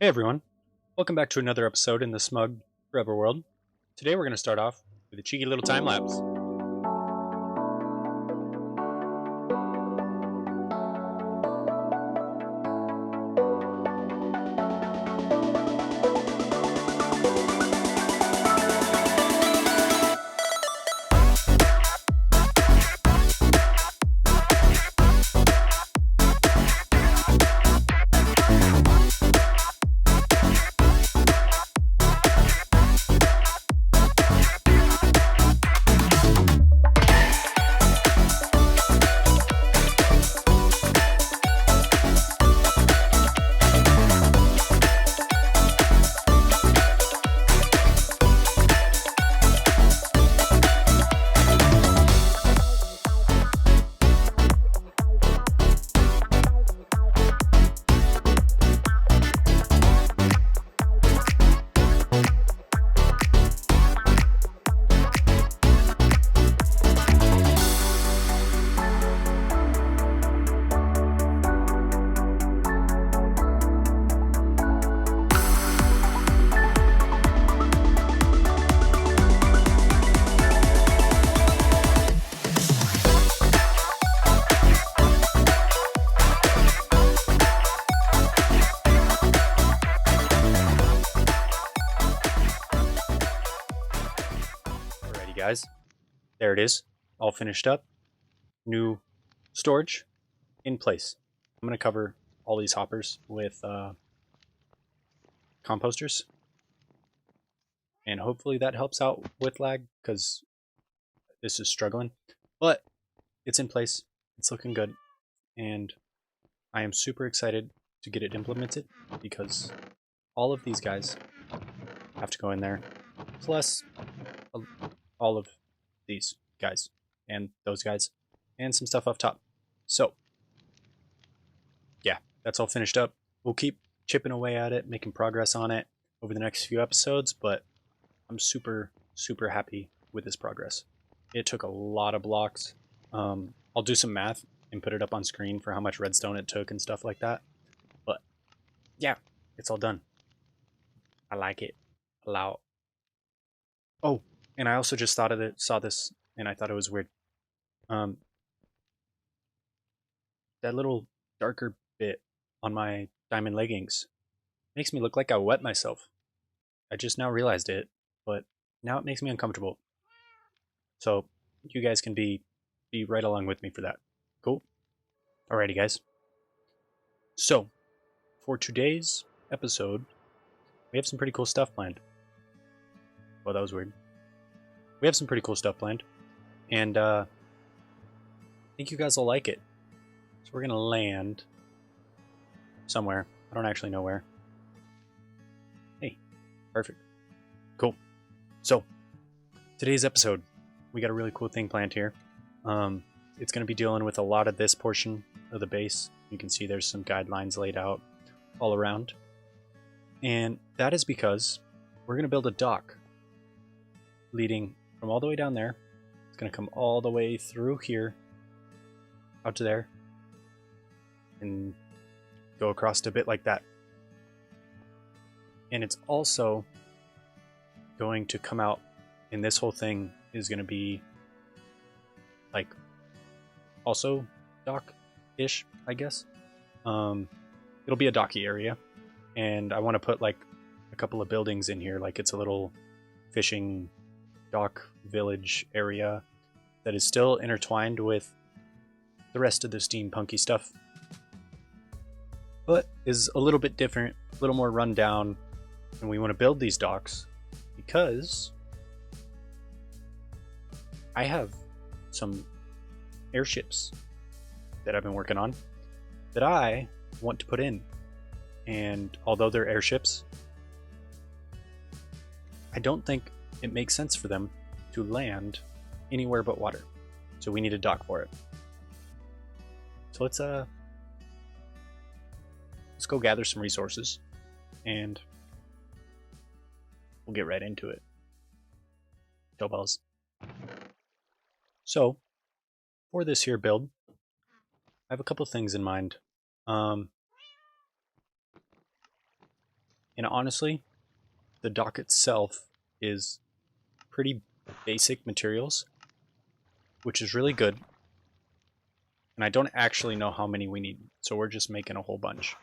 Hey everyone, welcome back to another episode in the Smug Forever world. Today we're going to start off with a cheeky little time lapse. Alrighty guys, there it is, all finished up. New storage in place. I'm going to cover all these hoppers with composters. And hopefully that helps out with lag because this is struggling. But it's in place, it's looking good, and I am super excited to get it implemented because all of these guys have to go in there, plus all of these guys and those guys and some stuff up top. So yeah, that's all finished up. We'll keep chipping away at it, making progress on it over the next few episodes, but I'm super happy with this progress. It took a lot of blocks. I'll do some math and put it up on screen for how much redstone it took and stuff like that. But yeah, it's all done. I like it. Allow. Oh, and I also just thought of it, saw this, and I thought it was weird. That little darker bit on my diamond leggings makes me look like I wet myself. I just now realized it, but now it makes me uncomfortable. So you guys can be right along with me for that. Cool? Alrighty guys. So for today's episode, we have some pretty cool stuff planned. Well, that was weird. We have some pretty cool stuff planned, and I think you guys will like it. So we're gonna land somewhere. I don't actually know where. Hey, perfect. Cool. So today's episode, we got a really cool thing planned here. It's gonna be dealing with a lot of this portion of the base. You can see there's some guidelines laid out all around. And that is because we're gonna build a dock leading from all the way down there. It's gonna come all the way through here, out to there, and go across a bit like that. And it's also going to come out, and this whole thing is going to be like also dock-ish, I guess. It'll be a docky area, and I want to put like a couple of buildings in here, like it's a little fishing dock village area that is still intertwined with the rest of the steampunky stuff, but is a little bit different, a little more run down. And we want to build these docks because I have some airships that I've been working on that I want to put in. And although they're airships, I don't think it makes sense for them to land anywhere but water. So we need a dock for it. So let's go gather some resources and we'll get right into it. Dough balls. So for this here build, I have a couple things in mind. And honestly, the dock itself is pretty basic materials, which is really good. And I don't actually know how many we need, so we're just making a whole bunch.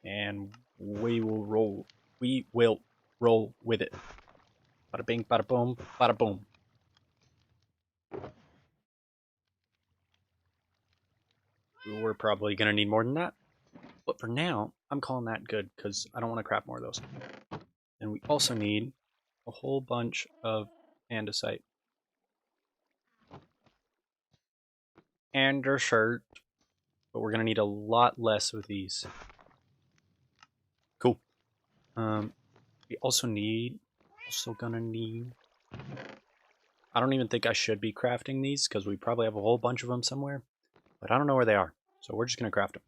And we will roll. We will roll with it. Bada bing, bada boom, bada boom. We're probably going to need more than that. But for now, I'm calling that good because I don't want to craft more of those. And we also need a whole bunch of andesite. Andesite. But we're going to need a lot less of these. Cool. We also need... I don't even think I should be crafting these because we probably have a whole bunch of them somewhere. But I don't know where they are. So we're just going to craft them.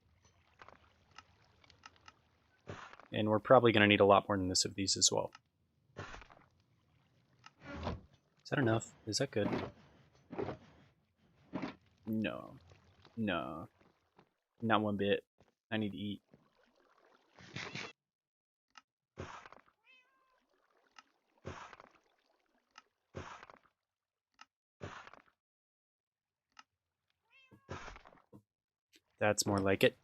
And we're probably going to need a lot more than this of these as well. Is that enough? Is that good? No. No. Not one bit. I need to eat. That's more like it.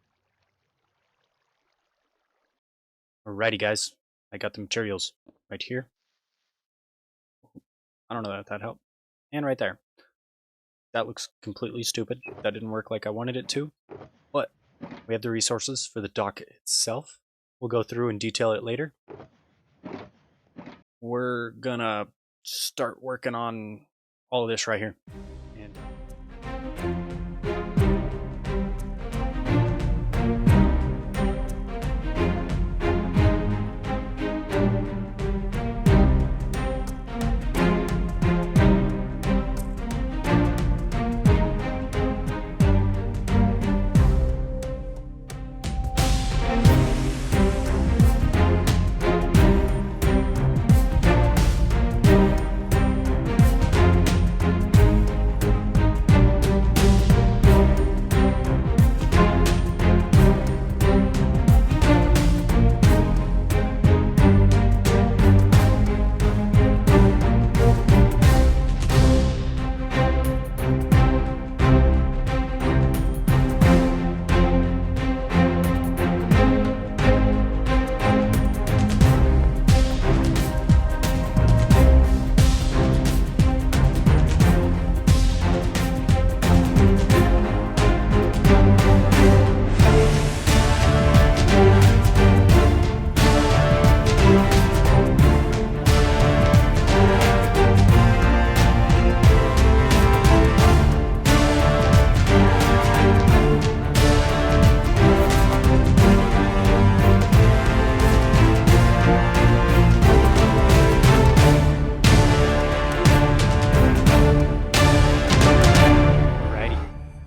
Alrighty, guys. I got the materials right here. I don't know if that helped. And right there. That looks completely stupid. That didn't work like I wanted it to. But we have the resources for the dock itself. We'll go through and detail it later. We're gonna start working on all of this right here. And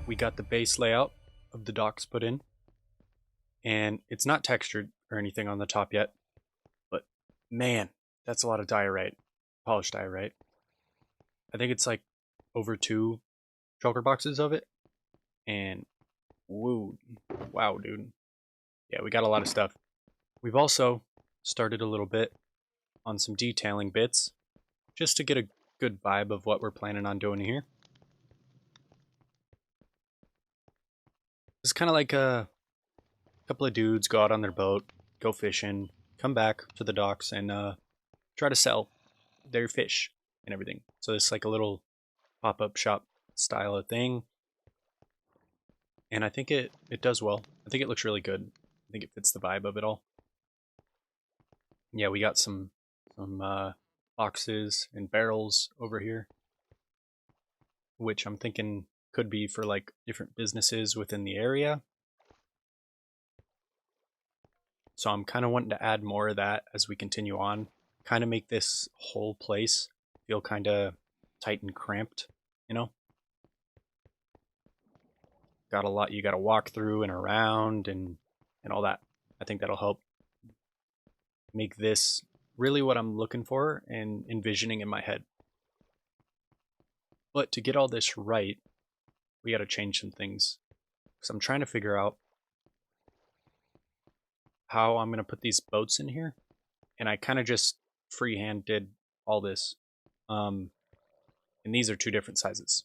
we got the base layout of the docks put in. And it's not textured or anything on the top yet. But man, that's a lot of diorite. Polished diorite. I think it's like over 2 shulker boxes of it. And woo, wow, dude. Yeah, we got a lot of stuff. We've also started a little bit on some detailing bits just to get a good vibe of what we're planning on doing here. It's kind of like a couple of dudes go out on their boat, go fishing, come back to the docks, and try to sell their fish and everything. So it's like a little pop-up shop style of thing. And I think it does well. I think it looks really good. I think it fits the vibe of it all. Yeah, we got some boxes and barrels over here, which I'm thinking could be for like different businesses within the area. So I'm kind of wanting to add more of that as we continue on, kind of make this whole place feel kind of tight and cramped, you know? Got a lot you got to walk through and around and all that. I think that'll help make this really what I'm looking for and envisioning in my head. But to get all this right, we got to change some things. So I'm trying to figure out how I'm going to put these boats in here. and I kind of just freehand did all this. Um, and these are two different sizes.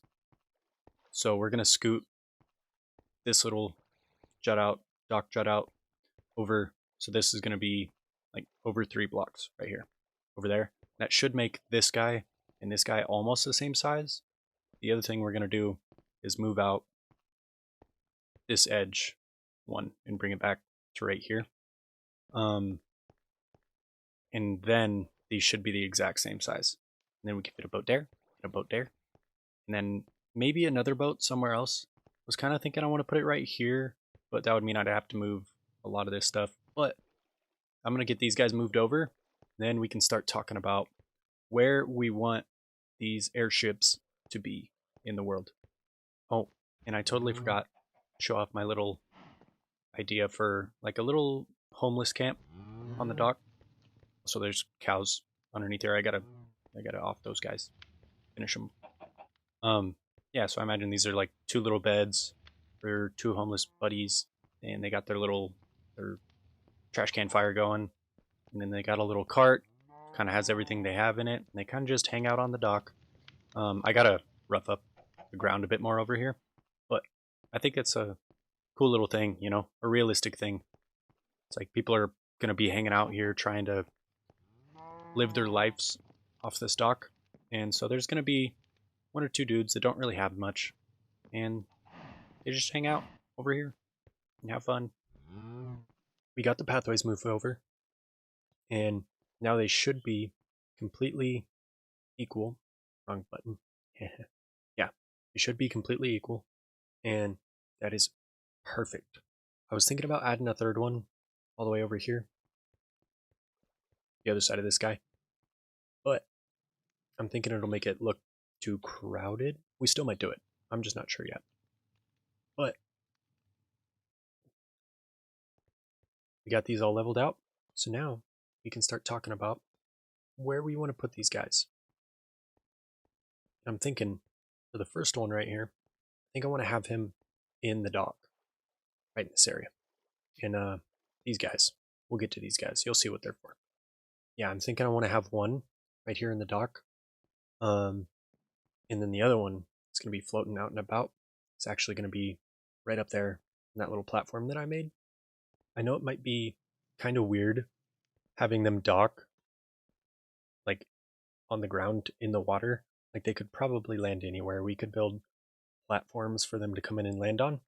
So we're gonna scoot this little jut out, dock jut out over. So this is gonna be like over 3 blocks right here, over there. That should make this guy and this guy almost the same size. The other thing we're gonna do is move out this edge one and bring it back to right here. And then these should be the exact same size. And then we can fit a boat there, and a boat there, and then maybe another boat somewhere else. I was kind of thinking I want to put it right here, but that would mean I'd have to move a lot of this stuff. But I'm going to get these guys moved over. Then we can start talking about where we want these airships to be in the world. Oh, and I totally forgot to show off my little idea for like a little homeless camp on the dock. So there's cows underneath there. I gotta off those guys, finish them. Yeah. So I imagine these are like two little beds for two homeless buddies, and they got their trash can fire going, and then they got a little cart, kind of has everything they have in it. And they kind of just hang out on the dock. I gotta rough up the ground a bit more over here, but I think it's a cool little thing, a realistic thing. It's like people are gonna be hanging out here trying to live their lives off this dock, and so there's gonna be one or two dudes that don't really have much, and they just hang out over here and have fun. We got the pathways moved over, and now they should be completely equal. Wrong button. Yeah, they should be completely equal, and that is perfect. I was thinking about adding a third one all the way over here, the other side of this guy, but I'm thinking it'll make it look too crowded. We still might do it. I'm just not sure yet. But we got these all leveled out. So now we can start talking about where we want to put these guys. I'm thinking for the first one right here, I think I want to have him in the dock, right in this area. And these guys, we'll get to these guys. You'll see what they're for. Yeah, I'm thinking I want to have one right here in the dock. And then the other one is going to be floating out and about. It's actually going to be right up there in that little platform that I made. I know it might be kind of weird having them dock like on the ground in the water. Like they could probably land anywhere. We could build platforms for them to come in and land on.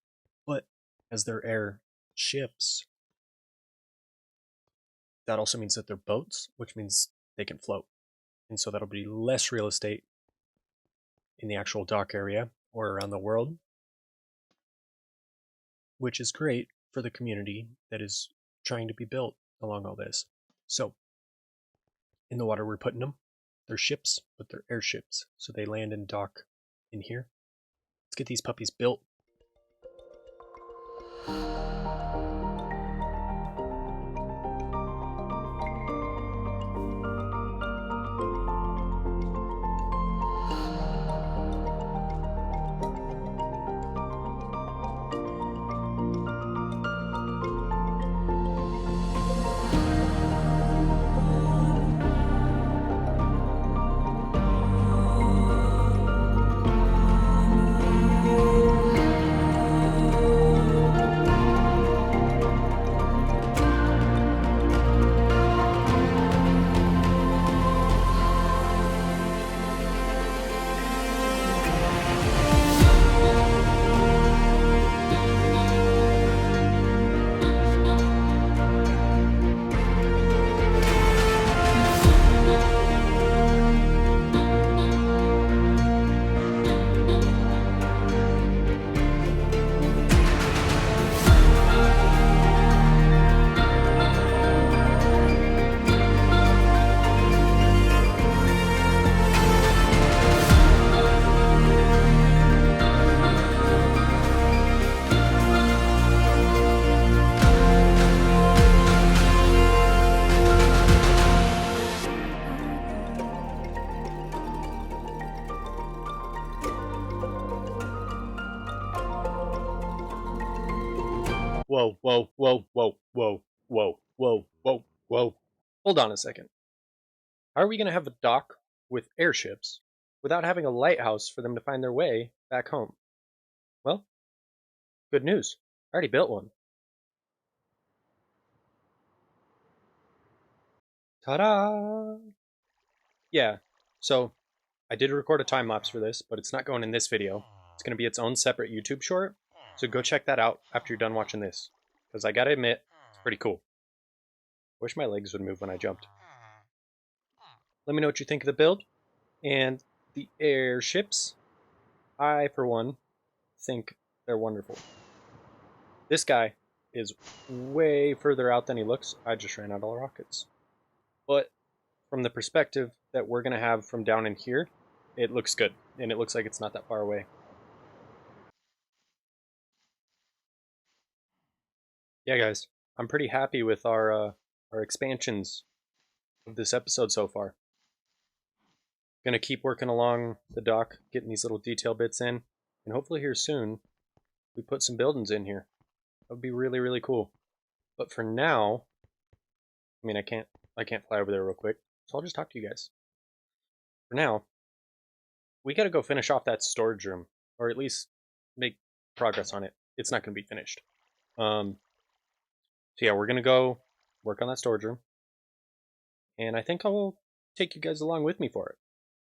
But as they're air ships, that also means that they're boats, which means they can float. And so that'll be less real estate in the actual dock area or around the world, which is great for the community that is trying to be built along all this. So in the water we're putting them. They're ships, but they're airships. So they land and dock in here. Let's get these puppies built. Whoa, whoa, whoa, whoa, whoa, whoa, whoa, whoa, whoa. Hold on a second. How are we going to have a dock with airships without having a lighthouse for them to find their way back home? Well, good news. I already built one. Ta-da! Yeah, so I did record a time lapse for this, but it's not going in this video. It's going to be its own separate YouTube short, so go check that out after you're done watching this, because I gotta admit, it's pretty cool. Wish my legs would move when I jumped. Let me know what you think of the build and the airships. I, for one, think they're wonderful. This guy is way further out than he looks. I just ran out all rockets. But from the perspective that we're going to have from down in here, it looks good. And it looks like it's not that far away. Yeah, guys, I'm pretty happy with our expansions of this episode so far. Gonna keep working along the dock, getting these little detail bits in, and hopefully here soon we put some buildings in here. That would be really, really cool. But for now, I mean, I can't fly over there real quick, so I'll just talk to you guys. For now, we gotta go finish off that storage room, or at least make progress on it. It's not gonna be finished. So yeah, we're gonna go work on that storage room, and I think I'll take you guys along with me for it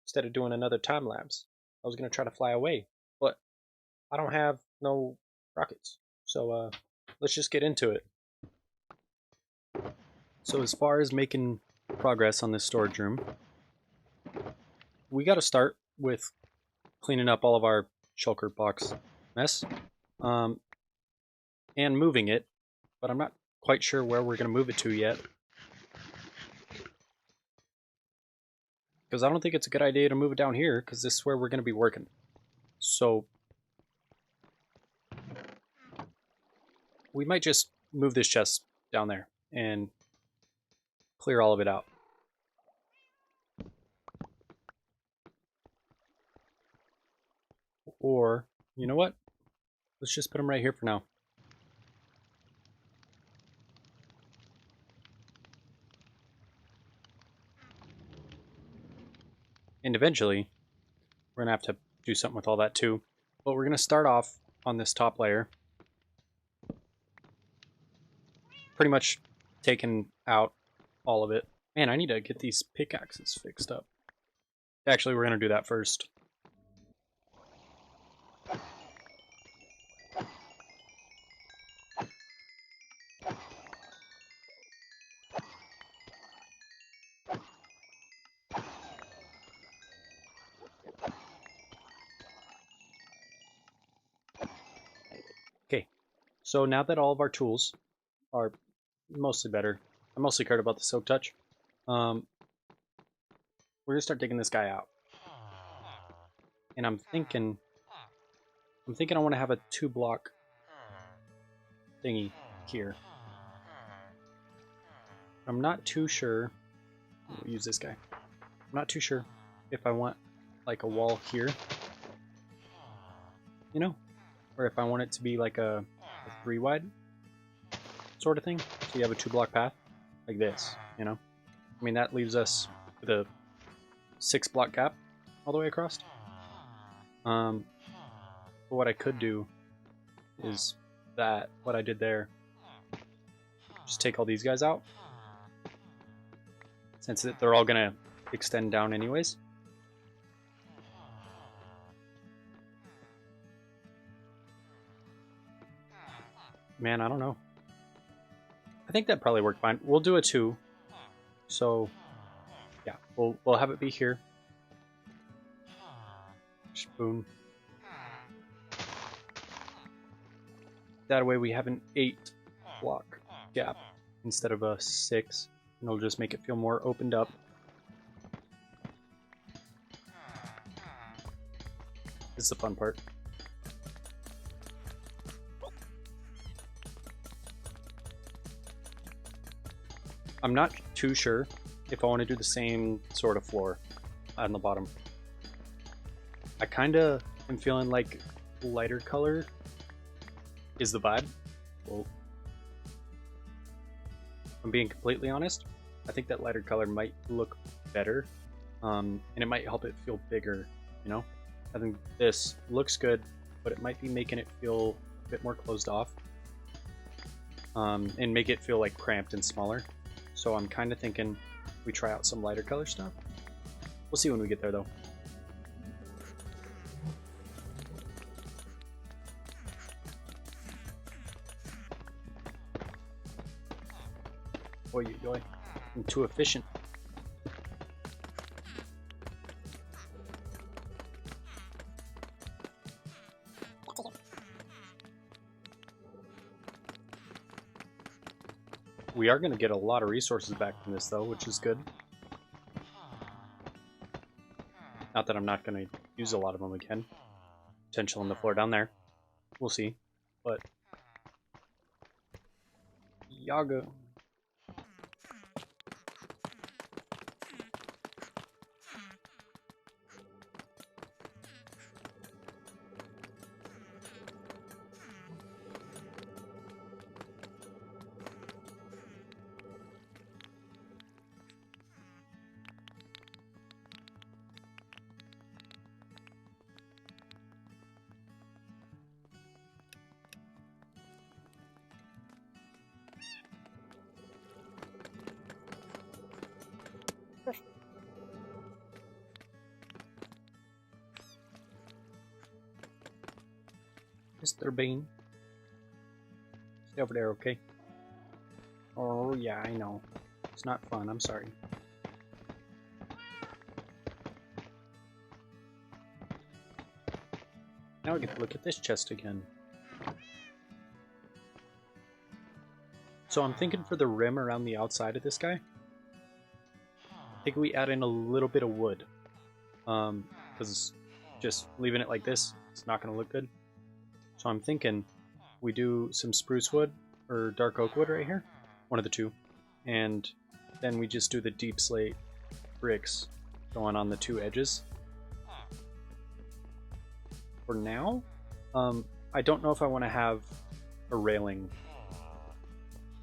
instead of doing another time lapse. I was gonna try to fly away, but I don't have no rockets, so let's just get into it. So as far as making progress on this storage room, we got to start with cleaning up all of our shulker box mess and moving it, but I'm not quite sure where we're going to move it to yet, because I don't think it's a good idea to move it down here, because this is where we're going to be working. So we might just move this chest down there and clear all of it out. Or, you know what? Let's just put them right here for now. And eventually, we're going to have to do something with all that too. But we're going to start off on this top layer. Pretty much taking out all of it. Man, I need to get these pickaxes fixed up. Actually, we're going to do that first. Okay, so now that all of our tools are mostly better, I mostly cared about the silk touch. We're gonna start digging this guy out, and I'm thinking I want to have a 2-block thingy here. I'm not too sure. We'll use this guy. I'm not too sure if I want like a wall here, you know, or if I want it to be like a 3 wide sort of thing. So you have a 2-block path like this, you know. I mean, that leaves us with a 6-block gap all the way across. But what I could do is that what I did there, just take all these guys out, since they're all gonna extend down anyways. Man, I don't know. I think that probably worked fine. We'll do a 2. So yeah, we'll have it be here. Boom. That way we have an 8-block gap instead of a 6. And it'll just make it feel more opened up. This is the fun part. I'm not too sure if I want to do the same sort of floor on the bottom. I kind of am feeling like lighter color is the vibe. Well, I'm being completely honest. I think that lighter color might look better, and it might help it feel bigger, you know? I think this looks good, but it might be making it feel a bit more closed off, and make it feel like cramped and smaller. So I'm kind of thinking we try out some lighter color stuff. We'll see when we get there though. Oi, oi, I'm too efficient. We are going to get a lot of resources back from this though, which is good. Not that I'm not going to use a lot of them again. Potential on the floor down there. We'll see. But Yaga. Mr. Bean. Stay over there, okay? Oh, yeah, I know. It's not fun, I'm sorry. Now I get to look at this chest again. So I'm thinking for the rim around the outside of this guy, I think we add in a little bit of wood. Because just leaving it like this, it's not going to look good. So I'm thinking we do some spruce wood or dark oak wood right here, one of the two, and then we just do the deep slate bricks going on the two edges. For now, I don't know if I want to have a railing.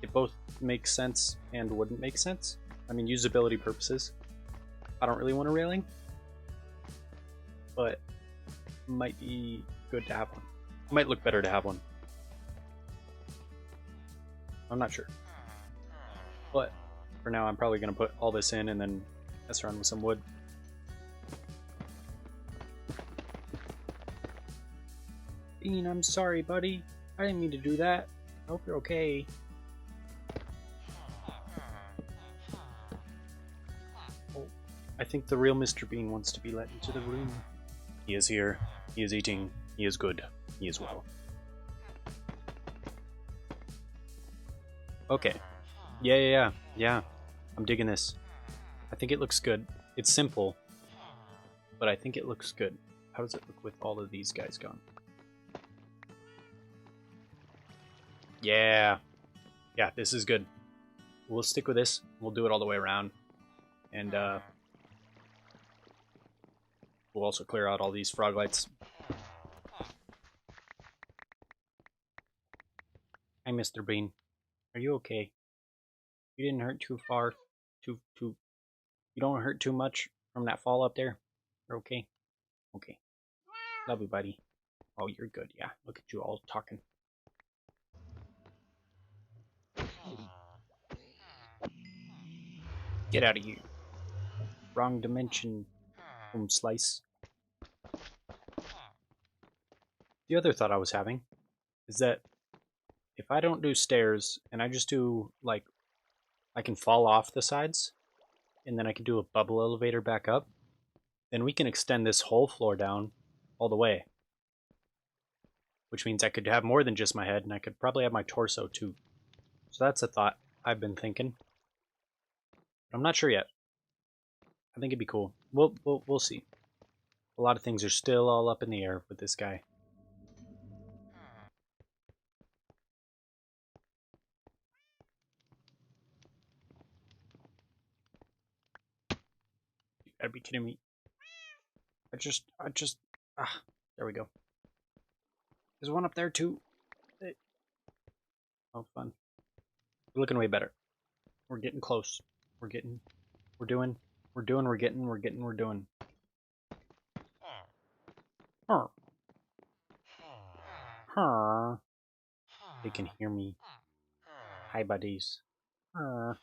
It both makes sense and wouldn't make sense. I mean, usability purposes, I don't really want a railing, but might be good to have one. Might look better to have one. I'm not sure. But for now, I'm probably going to put all this in and then mess around with some wood. Bean, I'm sorry, buddy. I didn't mean to do that. I hope you're okay. Oh, I think the real Mr. Bean wants to be let into the room. He is here. He is eating. He is good. He is well. Okay. Yeah. I'm digging this. I think it looks good. It's simple, but I think it looks good. How does it look with all of these guys gone? Yeah, this is good. We'll stick with this. We'll do it all the way around. And we'll also clear out all these frog lights. Hi, Mr. Bean. Are you okay? You didn't hurt too far. You don't hurt too much from that fall up there? You're okay? Okay. Love you, buddy. Oh, you're good. Yeah, look at you all talking. Get out of here. Wrong dimension, slice. The other thought I was having is that if I don't do stairs and I just do, like, I can fall off the sides and then I can do a bubble elevator back up, then we can extend this whole floor down all the way. Which means I could have more than just my head and I could probably have my torso too. So that's a thought I've been thinking. I'm not sure yet. I think it'd be cool. We'll see. A lot of things are still all up in the air with this guy. You gotta be kidding me. There we go. There's one up there too. Oh, fun. We're looking way better. We're getting close. We're getting, we're doing, we're doing, we're getting, we're getting, we're doing. Huh. Huh. They can hear me. Hi, buddies. Huh.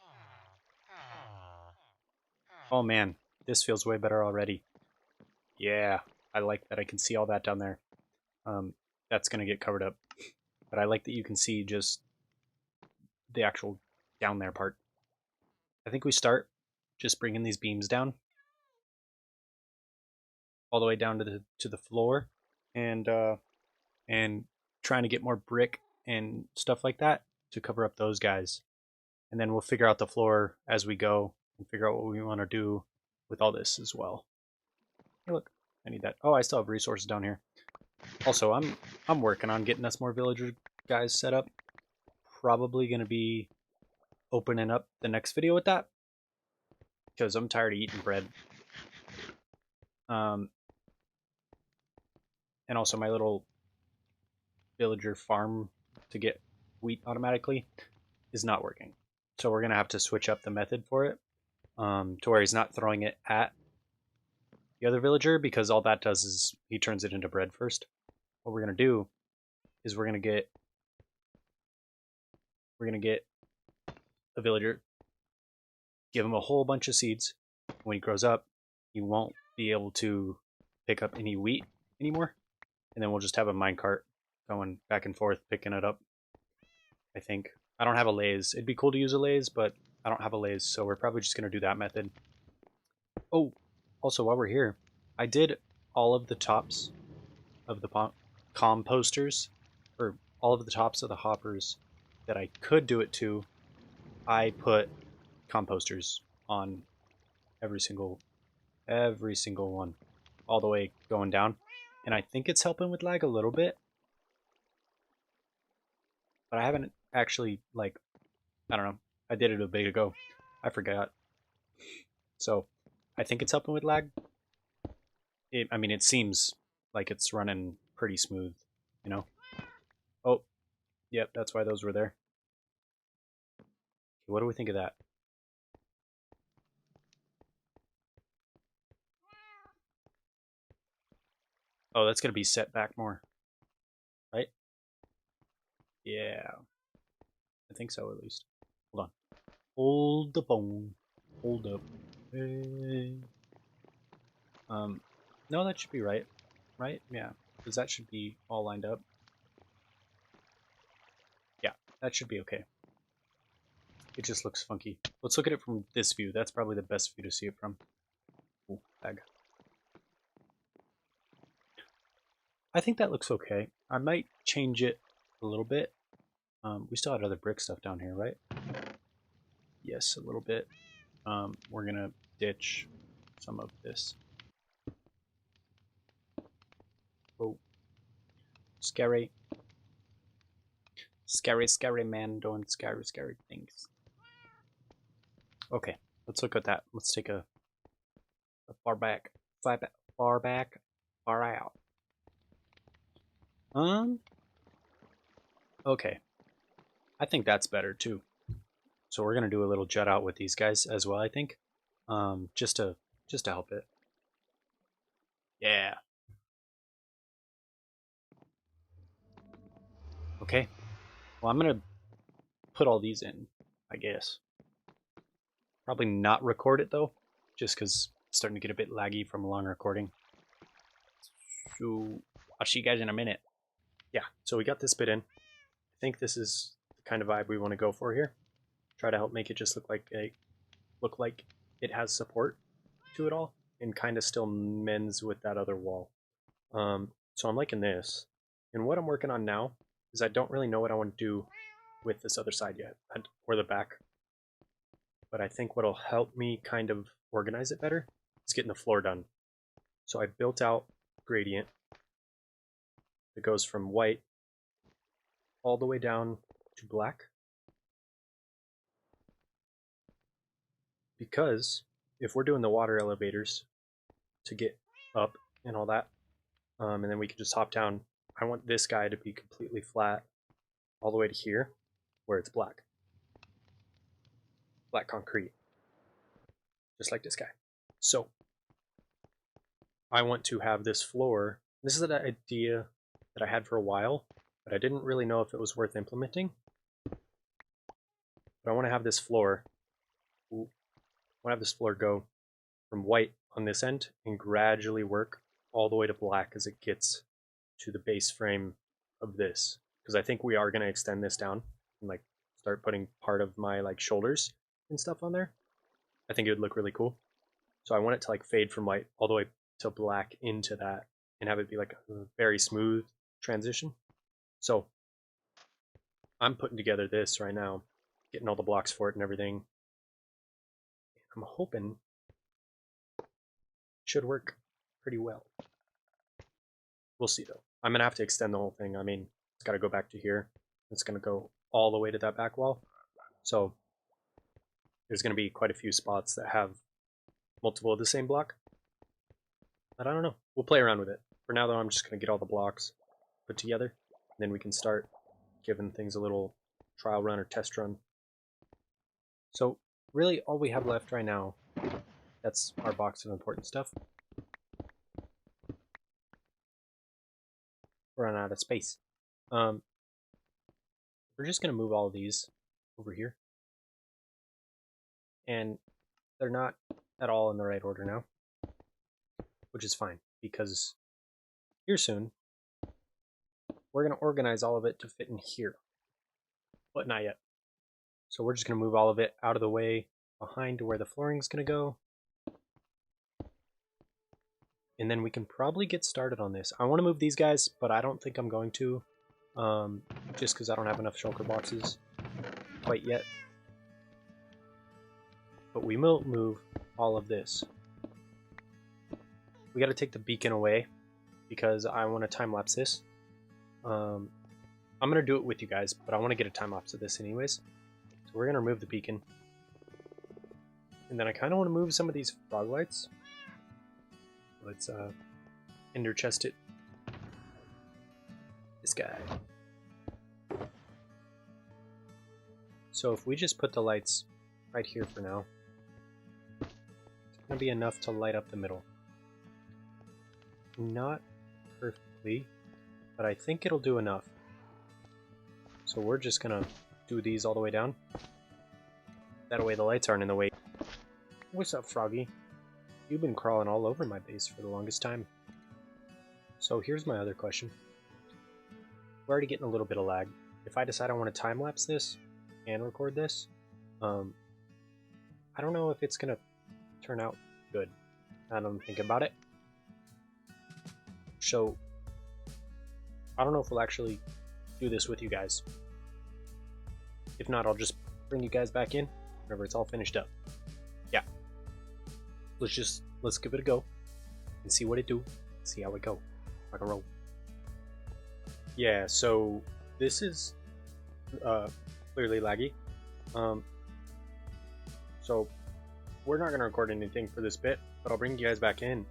Oh man, this feels way better already. Yeah, I like that I can see all that down there. Um, that's gonna get covered up. But I like that you can see just the actual down there part. I think we start just bringing these beams down all the way down to the floor, and trying to get more brick and stuff like that to cover up those guys. And then we'll figure out the floor as we go and figure out what we want to do with all this as well. Hey, look, I need that. Oh, I still have resources down here. Also, I'm working on getting us more villager guys set up. Probably gonna be opening up the next video with that because I'm tired of eating bread. Um, and also my little villager farm to get wheat automatically is not working. So we're gonna have to switch up the method for it, to where he's not throwing it at the other villager, because all that does is he turns it into bread first. What we're gonna do is we're gonna get a villager, give him a whole bunch of seeds. When he grows up, he won't be able to pick up any wheat anymore, and then we'll just have a minecart going back and forth picking it up. I think I don't have a lathe. It'd be cool to use a lathe, but I don't have a lathe, so we're probably just gonna do that method. Oh, also while we're here, I did all of the tops of the composters, or all of the tops of the hoppers that I could do it to. I put composters on every single one, all the way going down, and I think it's helping with lag a little bit, but I haven't actually, like, I don't know, I did it a bit ago, I forgot. So I think it's helping with lag. I mean, it seems like it's running pretty smooth, you know. Oh, yep, that's why those were there. What do we think of that? Oh, that's gonna be set back more, right? Yeah, I think so, at least. Hold on. Hold the phone. Hold up. Hey. No, that should be right. Right? Yeah, because that should be all lined up. Yeah, that should be okay. It just looks funky. Let's look at it from this view. That's probably the best view to see it from. Ooh, lag. I think that looks okay. I might change it a little bit. We still had other brick stuff down here, right? Yes, a little bit. We're gonna ditch some of this. Oh, scary. Scary, scary man doing scary, scary things. Okay, let's look at that. Let's take a far back, far back, far out. Okay. I think that's better too. So we're gonna do a little jut out with these guys as well, I think. Just to help it. Yeah. Okay. Well, I'm gonna put all these in, I guess. Probably not record it though, just because it's starting to get a bit laggy from a long recording. So I'll see you guys in a minute. Yeah, so we got this bit in. I think this is the kind of vibe we want to go for here. Try to help make it just look like it has support to it all, and kind of still mends with that other wall. So I'm liking this. And what I'm working on now is I don't really know what I want to do with this other side yet, or the back. But I think what'll help me kind of organize it better is getting the floor done. So I built out gradient that goes from white all the way down to black. Because if we're doing the water elevators to get up and all that, and then we can just hop down, I want this guy to be completely flat all the way to here where it's black concrete. just like this guy. So I want to have this floor. This is an idea that I had for a while, but I didn't really know if it was worth implementing. But I want to have this floor. I want to have this floor go from white on this end and gradually work all the way to black as it gets to the base frame of this. Because I think we are going to extend this down and like start putting part of my like shoulders and stuff on there. I think it would look really cool. So I want it to like fade from white all the way to black into that and have it be like a very smooth transition. So I'm putting together this right now, getting all the blocks for it and everything. I'm hoping it should work pretty well. We'll see though. I'm gonna have to extend the whole thing. I mean, it's got to go back to here. It's gonna go all the way to that back wall. So there's gonna be quite a few spots that have multiple of the same block. But I don't know. We'll play around with it. For now though, I'm just gonna get all the blocks put together, and then we can start giving things a little trial run or test run. So really all we have left right now, that's our box of important stuff. We're running out of space. We're just gonna move all of these over here. And they're not at all in the right order now, which is fine because here soon we're going to organize all of it to fit in here, but not yet. So we're just going to move all of it out of the way behind to where the flooring is going to go, and then we can probably get started on this. I want to move these guys, but I don't think I'm going to, just because I don't have enough shulker boxes quite yet. But we will move all of this. We got to take the beacon away because I want to time lapse this. I'm going to do it with you guys, but I want to get a time lapse of this anyways. So we're going to remove the beacon. And then I kind of want to move some of these frog lights. Let's ender chest it. This guy. So if we just put the lights right here for now, be enough to light up the middle. Not perfectly, but I think it'll do enough. So we're just gonna do these all the way down. That way the lights aren't in the way. What's up, Froggy? You've been crawling all over my base for the longest time. So here's my other question. We're already getting a little bit of lag. If I decide I want to time lapse this and record this, I don't know if it's gonna turn out good. I'm thinking about it. So I don't know if we'll actually do this with you guys. If not, I'll just bring you guys back in whenever it's all finished up. Yeah. Let's give it a go and see what it do. See how it go. Rock and roll. Yeah, so this is clearly laggy. So we're not going to record anything for this bit, but I'll bring you guys back in.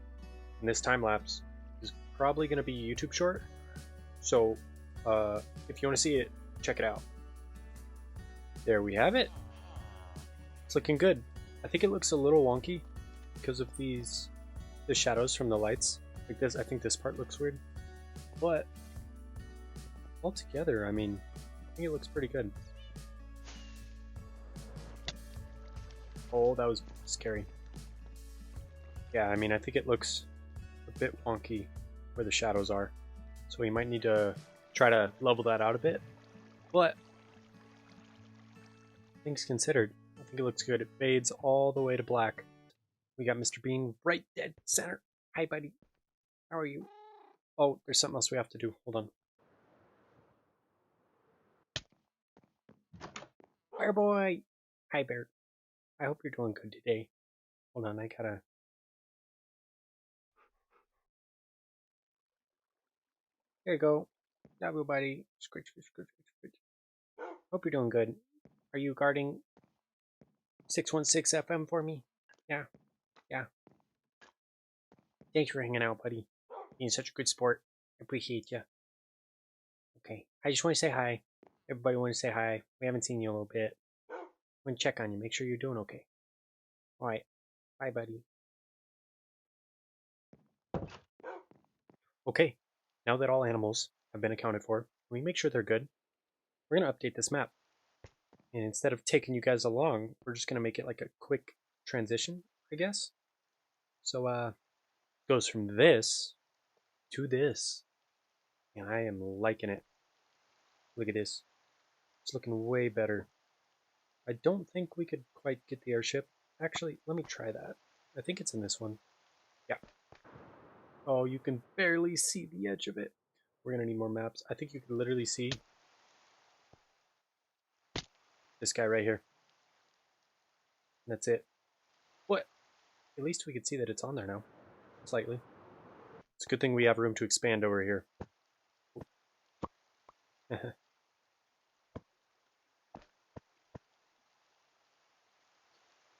And this time lapse is probably going to be a YouTube short. So if you want to see it, check it out. There we have it. It's looking good. I think it looks a little wonky because of the shadows from the lights. Like this, I think this part looks weird. But altogether, I mean, I think it looks pretty good. Oh, that was scary. Yeah, I mean, I think it looks a bit wonky where the shadows are. So we might need to try to level that out a bit. But things considered, I think it looks good. It fades all the way to black. We got Mr. Bean right dead center. Hi, buddy. How are you? Oh, there's something else we have to do. Hold on. Bear boy! Hi, Bear. I hope you're doing good today. Hold on, I gotta... There you go. Everybody. Scritch, scritch, scritch, scritch. Hope you're doing good. Are you guarding 616 FM for me? Yeah. Yeah. Thanks for hanging out, buddy. Being such a good sport. I appreciate you. Okay. I just want to say hi. Everybody want to say hi. We haven't seen you in a little bit. I want to check on you. Make sure you're doing okay. Alright. Hi, buddy. Okay, now that all animals have been accounted for, we make sure they're good. We're going to update this map. And instead of taking you guys along, we're just going to make it like a quick transition, I guess. So, it goes from this to this. And I am liking it. Look at this. It's looking way better. I don't think we could quite get the airship. Actually, let me try that. I think it's in this one. Yeah. Oh, you can barely see the edge of it. We're going to need more maps. I think you can literally see this guy right here. That's it. What? At least we could see that it's on there now. Slightly. It's a good thing we have room to expand over here.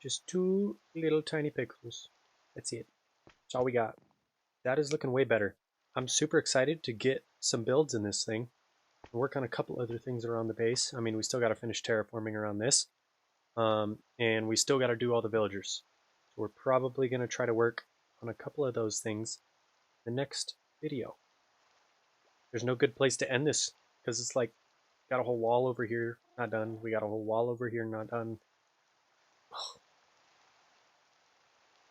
Just two little tiny pixels. That's it. That's all we got. That is looking way better. I'm super excited to get some builds in this thing. Work on a couple other things around the base. I mean, we still got to finish terraforming around this. And we still got to do all the villagers. So we're probably going to try to work on a couple of those things in the next video. There's no good place to end this because it's like, got a whole wall over here, not done. We got a whole wall over here, not done.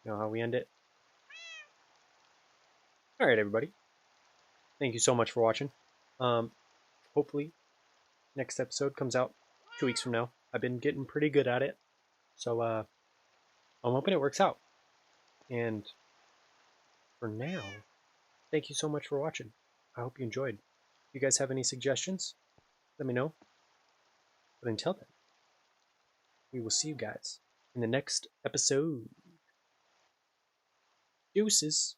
You know how we end it? All right, everybody. Thank you so much for watching. Hopefully, next episode comes out 2 weeks from now. I've been getting pretty good at it. So I'm hoping it works out. And for now, thank you so much for watching. I hope you enjoyed. If you guys have any suggestions, let me know. But until then, we will see you guys in the next episode. Deuces.